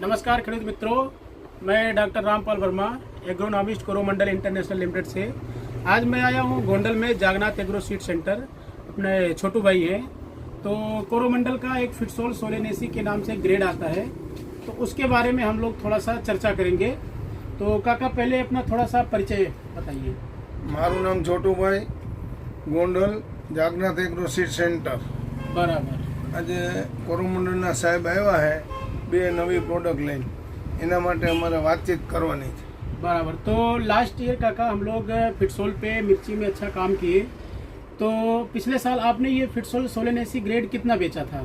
नमस्कार खेडूत मित्रों, मैं doctor Rampal Verma agronomist Coromandel international limited से आज मैं आया हूँ गोंडल में जागनाथ एग्रो सीड सेंटर। अपने छोटू भाई हैं, तो कोरोमंडल का एक फिटसोल सोलेनेसी के नाम से ग्रेड आता है, तो उसके बारे में हम लोग थोड़ा सा चर्चा करेंगे। तो काका पहले अपना थोड़ा सा परिचय बताइए। मारू नाम छोटू भाई, Gondal Jagnath agro seed centre. बराबर। आज कोरोमंडलના સાહેબ આવ્યા है બે નવી પ્રોડક્ટ લઈને, એના માટે અમારે વાતચીત કરવાની છે। बराबर। तो लास्ट ईयर काका हम लोग फिटसोल पे मिर्ची में अच्छा काम किए, तो पिछले साल आपने ये फिटसोल सोलेनेसी ग्रेड कितना बेचा था?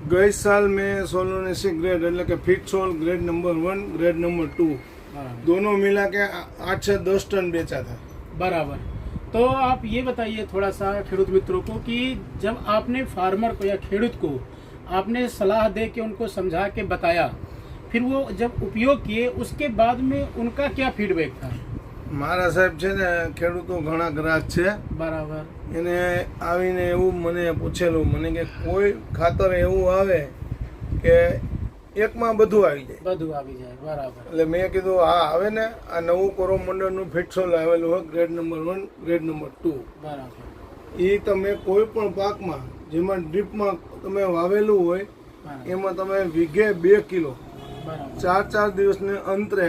गई साल में सोलोनेसी ग्रेड એટલે કે ફિટસોલ ग्रेड नंबर 1 ग्रेड नंबर 2 दोनों मिला के 8 से 10 टन बेचा था। बराबर। तो आप ये बताइए थोड़ा सा खेडूत मित्रों को कि जब आपने फार्मर को या खेडूत को आपने सलाह दे के उनको समझा के बताया, फिर वो जब उपयोग किए उसके बाद में उनका क्या फीडबैक था? મારા સાહેબ છે ને ખેડૂતો ઘણા ગ્રાહક છે, बराबर। એને આવીને એવું મને પૂછેલું મને કે કોઈ ખાતર એવું આવે કે એકમાં બધું આવી જાય। બધું આવી જાય। બરાબર। એટલે મેં કીધું હા આવે ને, આ નવું કોરોમંડળનું ફિટસોલ આવેલું હોય ગ્રેડ નંબર 1 ગ્રેડ નંબર 2 બરાબર। એ તમે કોઈ પણ પાકમાં જેમાં ડ્રીપમાં તમે વાવેલું હોય એમાં તમે વીઘે 2 કિલો બરાબર। 4 દિવસને અંતરે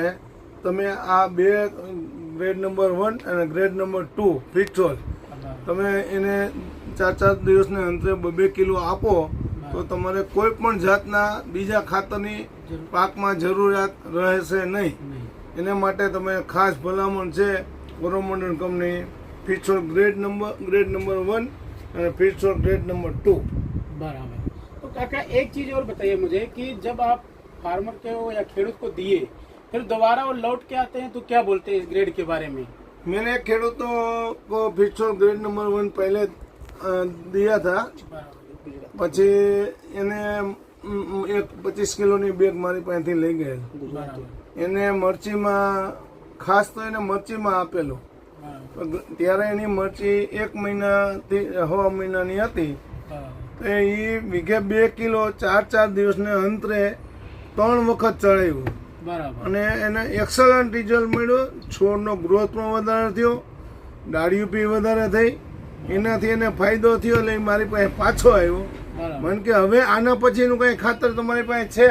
તમે આ બે ગ્રેડ નંબર 1 અને ગ્રેડ નંબર 2 ફિટસોલ તમે એને 4 દિવસને અંતરે 2 કિલો આપો તો તમારે કોઈ પણ જાતના બીજા ખાતરની પાકમાં જરૂરિયાત રહેશે નહીં। એના માટે તમે ખાસ ભલામણ છે કોરોમંડળ કંપની ફિટસોલ ગ્રેડ નંબર 1 અને ફિટસોલ ग्रेड नंबर 2। बराबर। तो काका एक चीज और बताइए मुझे कि जब आप फार्मर को या खेडूत को दिए, फिर दोबारा वो लौट के आते हैं तो क्या बोलते हैं इस ग्रेड के बारे में? मैंने खेडूतों को फिटसोल ग्रेड नंबर 1 पहले दिया था, પછી એને એક 25 કિલોની બેગ મારી પાસેથી લઈ ગયેલ। એને મરચીમાં ખાસ તો એને મરચીમાં આપેલું, ત્યારે એની મરચી 1 મહિનાથી હવા મહિનાની હતી, તો એ વીઘે 2 કિલો 4 દિવસને અંતરે 3 વખત ચડાવ્યું અને એને એક્સલન્ટ રિઝલ્ટ મળ્યો। છોડનો ગ્રોથ પણ વધારે થયો, ડાળીઓ બી વધારે થઈ, એનાથી એને ફાયદો થયો। એટલે મારી પાસે પાછો આવ્યો, મને કે હવે આના પછીનું કંઈ ખાતર તમારી પાસે છે?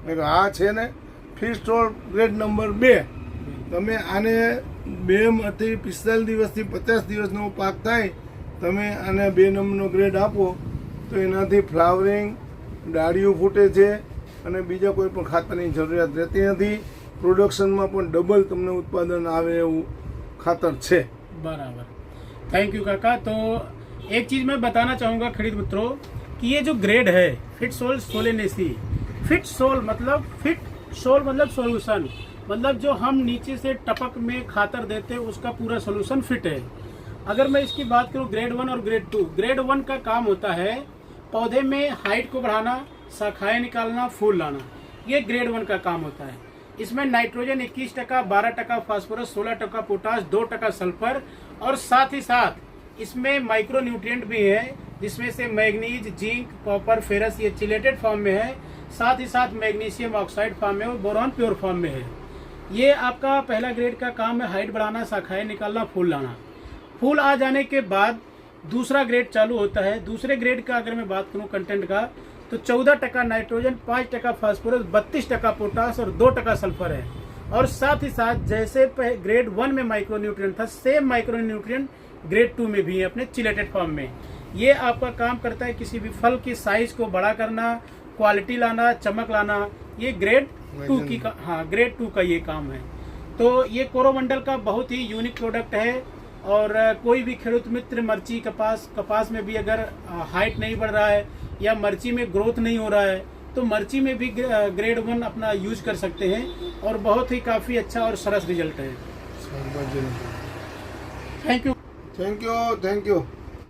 મેં કહ્યું હા છે ને, ફિટસોલ ગ્રેડ નંબર 2 તમે આને 2 માંથી 45 દિવસથી 50 દિવસનો પાક થાય, તમે આને 2 નંબરનો ગ્રેડ આપો તો એનાથી ફ્લાવરિંગ, ડાળીઓ ફૂટે છે અને બીજા કોઈ પણ ખાતરની જરૂરિયાત રહેતી નથી। પ્રોડક્શનમાં પણ ડબલ તમને ઉત્પાદન આવે એવું ખાતર છે। बराबर। थैंक यू काका। तो एक चीज मैं बताना चाहूंगा खेडूत मित्रों कि ये जो ग्रेड है फिटसोल सोलेनेसी, फिटसोल मतलब सॉल्यूशन, मतलब जो हम नीचे से टपक में खातर देते हैं उसका पूरा सॉल्यूशन फिट है। अगर मैं इसकी बात करूं ग्रेड 1 और ग्रेड 1 का काम होता है पौधे में हाइट को बढ़ाना, शाखाएं निकालना, फूल लाना, ये ग्रेड 1 का काम होता है। इसमें नाइट्रोजन 21%, 12% फास्फोरस, 16% पोटास, 2% सल्फर और साथ ही साथ इसमें माइक्रो न्यूट्रिएंट भी है, जिसमें से मैग्नीज, जिंक, कॉपर, फेरस ये चिलेटेड फॉर्म में है, साथ ही साथ मैग्नीशियम ऑक्साइड फॉर्म में और बोरॉन प्योर फॉर्म में है। ये आपका पहला ग्रेड का काम है हाइट बढ़ाना, शाखाएं निकालना, फूल लाना। फूल आ जाने के बाद दूसरा ग्रेड चालू होता है। दूसरे ग्रेड का अगर मैं बात करूं कंटेंट का, तो 14% नाइट्रोजन, 5% फास्फोरस, 32% पोटास और 2% सल्फर है। और साथ ही साथ जैसे ग्रेड 1 में माइक्रो न्यूट्रिएंट था, सेम माइक्रो न्यूट्रिएंट ग्रेड 2 में भी है अपने चिलेटेड फॉर्म में। ये आपका काम करता है किसी भी फल की साइज को बड़ा करना, क्वालिटी लाना, चमक लाना। ये ग्रेड 2 की ग्रेड 2 का ये काम है। तो ये कोरोमंडल का बहुत ही यूनिक प्रोडक्ट है। और कोई भी खेडूत मित्र मर्ची कपास में भी अगर हाइट नहीं बढ़ रहा है या मर्ची में ग्रोथ नहीं हो रहा है, तो मर्ची में भी ग्रेड 1 अपना यूज कर सकते हैं और बहुत ही काफ़ी अच्छा और सरस रिजल्ट है। Thank you.